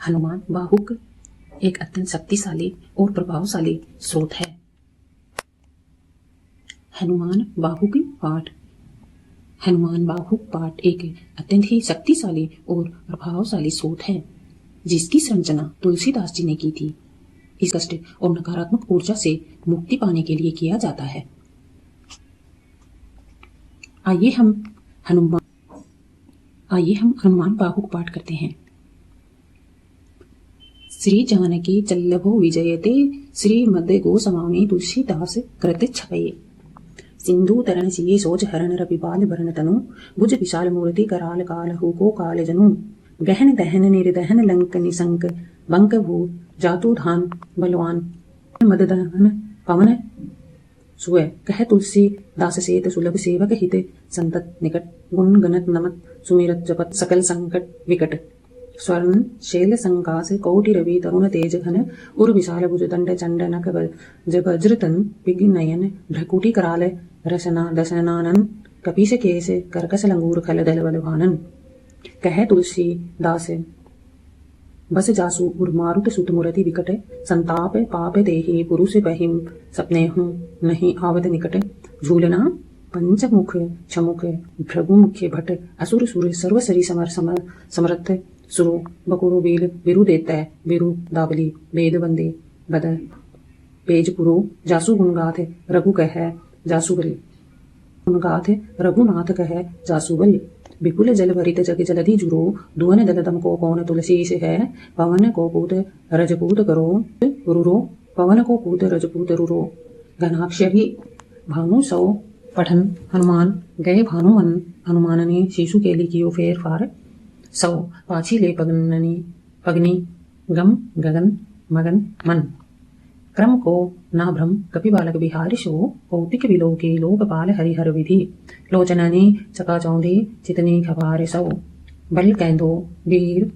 हनुमान बाहुक एक अत्यंत शक्तिशाली और प्रभावशाली स्रोत है। हनुमान बाहुक पाठ। हनुमान बाहुक पाठ एक अत्यंत ही शक्तिशाली और प्रभावशाली स्रोत है, जिसकी संरचना तुलसीदास जी ने की थी। इस कष्ट और नकारात्मक ऊर्जा से मुक्ति पाने के लिए किया जाता है। आइए हम हनुमान बाहुक पाठ करते हैं। श्री जानकी चल्लभो विजयते श्रीमद गोस्वामी तुलसीदास कृत छपये। सिंधु तरण सिए सोच हरण रविपाल भरण तनु भुज विशाल मूर्ति कराल काल हुको काल जनु गहन दहन निर्दहन लंक निशंक बंक भू जातु धान बलवान मददहन पवन सुय कह तुलसी दास सेत सुलभ सेवक हित संतत निकट गुण गणत नमत सुमिरत जपत सकल संकट विकट स्वर्ण शैल संकास कोटि रवि तरुण तेज घन उर विशाल भुज दंड चंड नक वज्रतन विघ्नयन भ्रकुटी कराल रसना दसनानन कपीश केश करकस लंगूर खल दल बलवानन कह तुलसी दास बस जासु उर मारुत सुत मुरति विकट संताप पाप देहि पुरुष बहिम सपने हूँ नहीं आवत निकट झूलना पंचमुख छमुख भृगुमुख भट असुर सुर सर्वसरी समर्थ सुरो बकुरो बेल बिरु देता बिरु दाबली वेद वंदे बद पेजपुरो जासु गुणगाथ रघु कह जासुबल गुणगाथ रघुनाथ कह जासुबल विपुल जल भरित जग जलधि जुरो दुवन दलदम को कौन तुलसी से है पवन को पूत रजपूत करो रुरो पवन को पूत रजपूत रुरो घनाक्षरी भानु सौ पठन हनुमान गए भानुमन हनुमान ने शिशु के लिए कियो फेर फार सौ पाछी ले पगनी गम गगन मगन मन क्रम को ना भ्रम कपि बालक बिहारी शो कौतिक विलोके लोकपाल हरिहर विधि लोचननी चकाचौंधी चितनी खबार सौ बल कैंदो वीर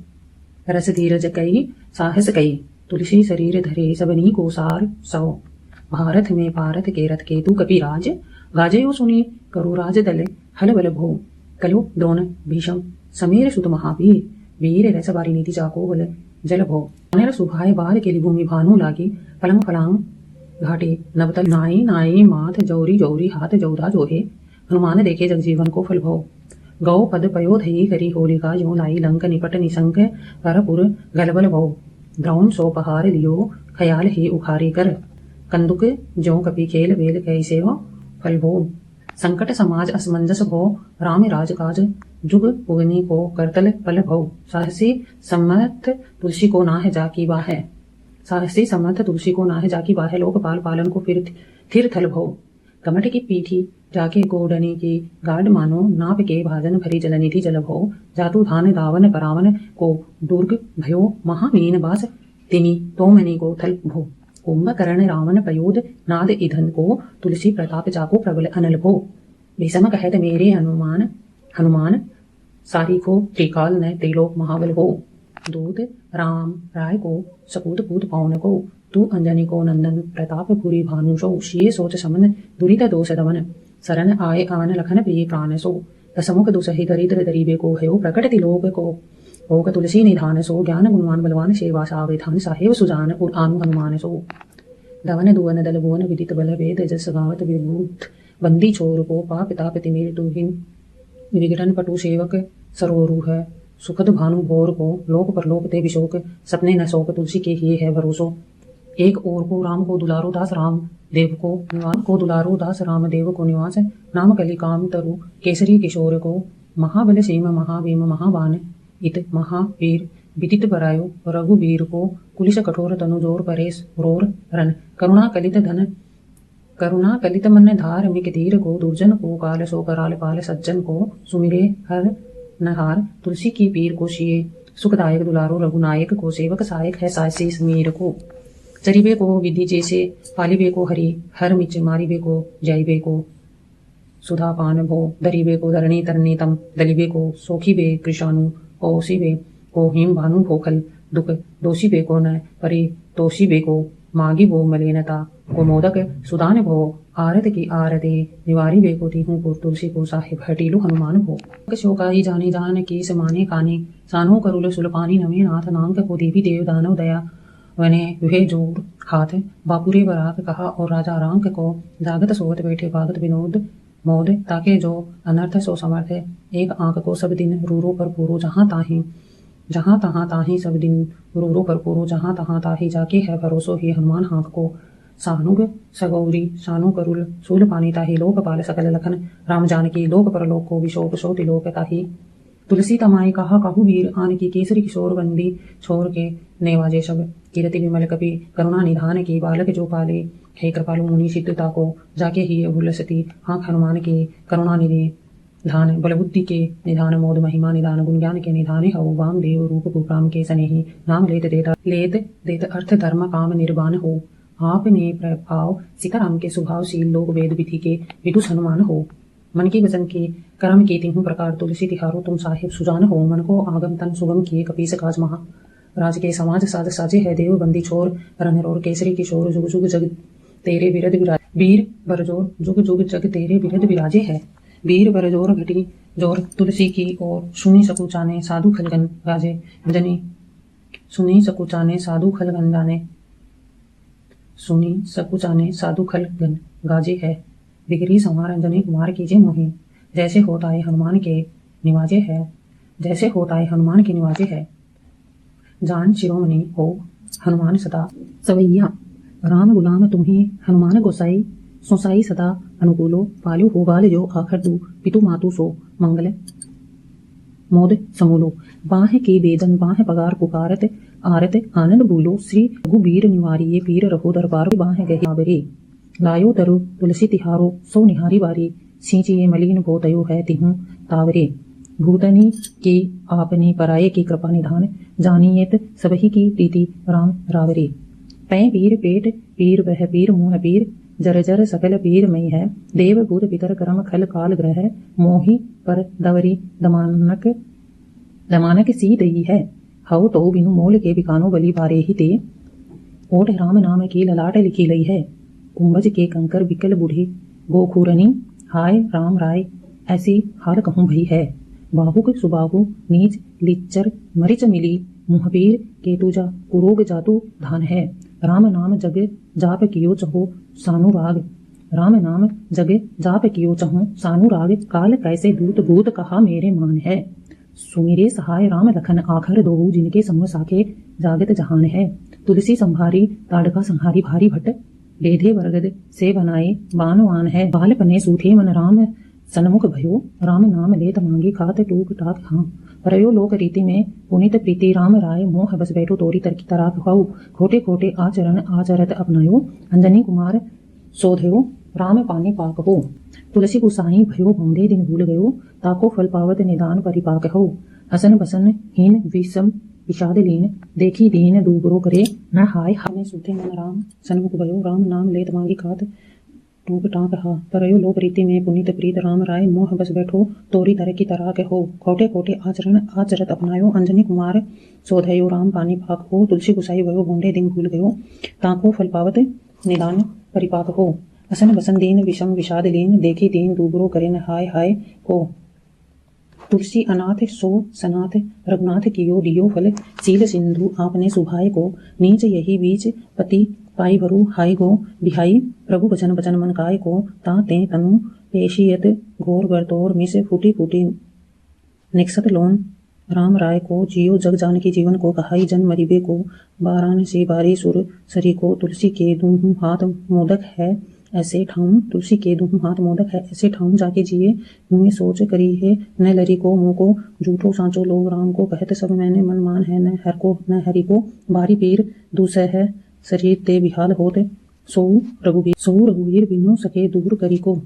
रस धीरज कई साहस कई तुलसी शरीर धरे सबनी को सार सौ भारत में पारत के रथ केतु कपि राज गाजयो सुनी करु राज दल हल बल भो कलो द्रोण भीषम समीर सुत महावीर वीर रस बारी नीति जाको बल जल भो अनिल सुभाय बाल के भूमि भानु लागी पलंग पलांग घाटे नवतल नाई नाई माथ जौरी जौरी हाथ जौधा जोहे हनुमान देखे जगजीवन को फल भो गौ पद पयो धई करी होलिका जो लाई लंक निपट निशंक करपुर गलबल भो द्रोण सो पहार लियो खयाल ही उखारी कर कंदुक जो कपि खेल वेल कैसे हो फल भो संकट समाज असमंजस भो राम राज काज जुग उगनी को करतल पल भो साहसी सम्मत तुलसी को ना है जाकी बाह साहसी सम्मत तुलसी को ना है जाकी बाह लोकपाल पालन को फिर थल भो कमट की पीठी जाके गोडनी की गाड मानो नाप के भाजन भरी जलनिधि जल भो जातु धान दावन परावन को दुर्ग भयो महामीन बास तिनि तोमनी को थल भो कुंभकर्ण रावण पयोध नाद ईधन को तुलसी प्रताप जाको प्रबल अनल भो भीषम कहत मेरे हनुमान सारिखो त्रिकाल न त्रिलोक महाबल हो दूत राम राय को सपूत पूत पवन को तू अंजनी को नंदन प्रताप पुरी भानुषो शीय सोच समन दुरित दोष दमन शरण आय आन लखन प्रिय प्राण सो दसमुख दुसहि दरिद्र दरीबे को है प्रकट तिलोक को ओक तुलसी निधान सो ज्ञान गुणवान बलवान सेवा सावेधान साहेब सुजान और आनु हनुमान सो दवन दुवन दल भुवन विदित बल वेद जस गावत विभूत बंदी छोर को पाप ताप तिमिर तुहिन विघटन पटु सेवक सरोरु है सुखद भानु भोर को लोक परलोक ते विशोक सपने न शोक तुलसी के ही है भरोसो एक ओर को राम को दुलारो दास राम देव को निवास को दुलारो दास राम देव को निवास नाम कली काम तरु केसरी किशोर को महाबल सीम महाभीम महाबान इत महावीर विदित बरायो रघुवीर को कुलिस कठोर तनु जोर परेश रोर रन करुणा कलित मन धार्मिक धीर को दुर्जन को काल सो कराल पाल सज्जन को सुमिरे हर नहार तुलसी की पीर को शिये सुखदायक दुलारो रघुनायक को सेवक सहायक है साहसी समीर को चरिबे को विधि जैसे पालिबे को हरि हर मिच मारिबे को जाइबे को सुधा पान भो दरिबे को धरणी तरणी तम दलिबे को सोखिबे कृषाणु कौशिबे को हिम भानु भोखल दुख दोषिबे को न परि तोषिबे को मागी भो मलिनता को मोदक सुदान भो आरत की आरते निवारी बेकोती हूँ पुर तुलसी को साहिब हटीलो हनुमान हो शोकाई जाने जान की समाने काने सानो करुल सुलपानी नवे नाथ नांक को देवी देव दानव दया वने वह जोड़ हाथ बापुरे बराक कहा और राजा रांक को जागत सोवत बैठे भागत विनोद मोद ताके जो अनर्थ सो समर्थ एक आंख को सब दिन रूरो पर पूरो जहाँ तहाँ ताही सब दिन रूरो पर पूरो जहाँ तहाँ ताही जाके है भरोसो ही हनुमान हाँक को सानुग सगौरी सानु करुल सूल पानी ताही लोक पाल सकल लखन राम जानकी लोक परलोक को विशोक शोति लोक ताही तुलसी तमाई कहा कहु वीर आन की केसरी किशोर बंदी छोर के नेवाजे सब कीरति विमल कपि करुणा निधान की बालक जो पाले हे कृपालु मुनि सिद्धता को जाके ही भूल सती हाँ हनुमान के करुणा निधि धान बलबुद्धि के निधान मोद महिमा निधान गुण ज्ञान के निधान हऊ वाम देव रूप भूप्राम के सनेही नाम लेत देत अर्थ धर्म काम निर्वाण हो आपने प्रभाव सीताराम के स्वभावशील लोक वेद विधि के विदुष हनुमान हो मन के वचन के कर्म के तिहु प्रकार तुलसी तिहारो तुम साहिब सुजान हो मन को आगम तन सुगम किए कपीस काज महा राज के समाज साज साजे है देव बंदी छोर रणरोर केसरी किशोर जुग जुग जग तेरे बिरद विराज वीर बरजोर जुग जुग जग तेरे बिरद विराजे है वीर बरजोर घटी जोर तुलसी की और सुनी सकुचाने साधु खलगन गाजे जनी सुनी सकुचाने साधु खलगन जाने सुनी सकुचाने साधु खलगन गाजे है बिगड़ी संहार अंजनी कुमार कीजे मोहि जैसे होता है हनुमान के निवाजे है जैसे होता है हनुमान के निवाजे है जान शिरोमणि हो हनुमान सदा सवैया राम गुलाम तुम्ही हनुमान गोसाई सोसाई सदा अनुकूलो पालु हो बाल जो आखर दू पितु मातु सो मंगल मोद समूलो बाह की वेदन बाह पगार पुकारत आरत आनंद भूलो श्री रघुबीर निवारिये पीर रहो दरबार बाह गहे लायो तरु तुलसी तिहारो सो निहारी बारी सींचिए मलिन भोतयो है तिहु तावरे भूतनी की आपनी पराये की कृपा निधान जानियत सबही की प्रीति राम रावरे पै पीर पेट पीर वह पीर मुँह पीर जर जर सकल पीर मई है देव भूत पितर करम खल काल ग्रह मोहि पर दवरी दमानक सी दई है हव तो बिनु मोल के बिकानो बलि बारे ही ते ओट राम नाम की ललाट लिखी लई है कुंभज के कंकर बिकल बूढ़े गोखूरनी हाय राम राय ऐसी हाल कहूँ भई है बाहुक सुबाहु नीच लिच्चर मरिच मिली मुहपीर केतुजा कुरोग जातु धान है राम नाम जग जाप कियो चहो सानु राग राम नाम जग जाप कियो चहो सानु राग काल कैसे दूत भूत कहा मेरे मान है सुमिरे सहाय राम लखन आखर दोहु जिनके समूह साखे जागत जहान है तुलसी संभारी ताड़का संहारी भारी भट्ट बेधे वरगद से बनाए बानवान है बाल पने सूथे मन राम सन्मुख भयो राम नाम लेत मांगी खात टूक टाक हाँ परयो लोक रीति में पुनित प्रीति राम राय मोह बस बैठो तोरी तरकी तराक खाऊ खोटे खोटे आचरण आचरत अपनायो अंजनी कुमार सोधयो राम पानी पाक हो तुलसी गुसाई भयो भौंदे दिन भूल गयो ताको फल पावत निदान परिपाक हो हसन बसन हीन विषम विषाद लीन देखी दीन दूबरो करे न हाय हाने सूते मन राम सन्मुख भयो राम नाम लेत मांगी खात टूक टाक हा परयो लोक रीति में पुनीत प्रीत राम राय मोह बस बैठो तोरी तरह की तरह के हो खोटे खोटे आचरण आचरत अपनायो अंजनी कुमार सोधयो राम पानी पाक हो तुलसी गुसाई भयो भोंडे दिन भूल गयो ताको फल पावत निदान परिपाक हो असन बसन दीन विषम विषाद लीन देखी दीन दूबरो करे न हाय हाय को तुलसी अनाथ सो सनाथ रघुनाथ कियो दियो फल सील सिंधु आपने सुभाय को नीच यही बीच पति पाई भरू हाय गो बिहाई प्रभु बचन बचन मन काय को ताते तनु पेशियत घोर बरतोर मिस फूटी फूटी निकसत लोन राम राय को जियो जग जान की जीवन को कहाई जन मरीबे को बारान से बारी सुर सरी को तुलसी के दूँ हाथ मोदक है ऐसे ठाऊं तुलसी के दूँ हाथ मोदक है ऐसे ठाऊं जाके जिए मुँह सोच करी है न लरी को मुँह को झूठो सांचो लोग राम को कहत सब मैंने मन मान है न हर को न हरि को बारी पीर दूसर है शरीर ते बिहाल होते सो रघुवीर बिनु सके दूर करी को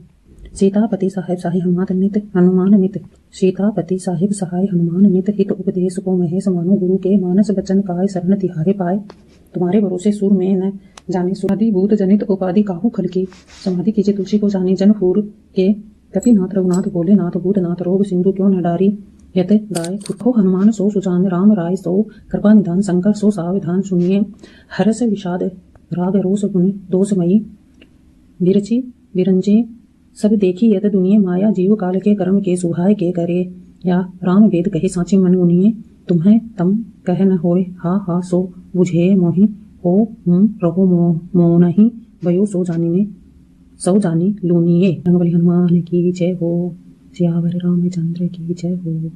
सीतापति साहिब सहाय हनुमान नित सीतापति साहिब सहाय हनुमान नित हित उपदेश को महेश मानो गुरु के मानस बचन काय शरण तिहारे पाए तुम्हारे भरोसे सुर में न जाने सुरादि भूत जनित उपाधि काहू खल की समाधि कीजिए तुलसी को जाने जन फूर के कपिनाथ रघुनाथ भोले नाथ भूतनाथ रोग सिंधु क्यों न डारी यत गाय खुद हनुमान सो सुजान राम राय सो कृपा निधान शंकर सो सावधान सुनिए हरस विषाद राग रोष गुण दोषमयी बिरची बिरंजे सब देखी यत दुनिये माया जीव काल के कर्म के सुहाय के करे। या राम वेद कहे साची मन उनिये तुम्हें तम कह न होए हा हा सो बुझे मोहि हो रहो मोनहि भयो सो जानी लूनिये। रंगबली हनुमान की जय हो। सियावर रामचंद्र की जय हो।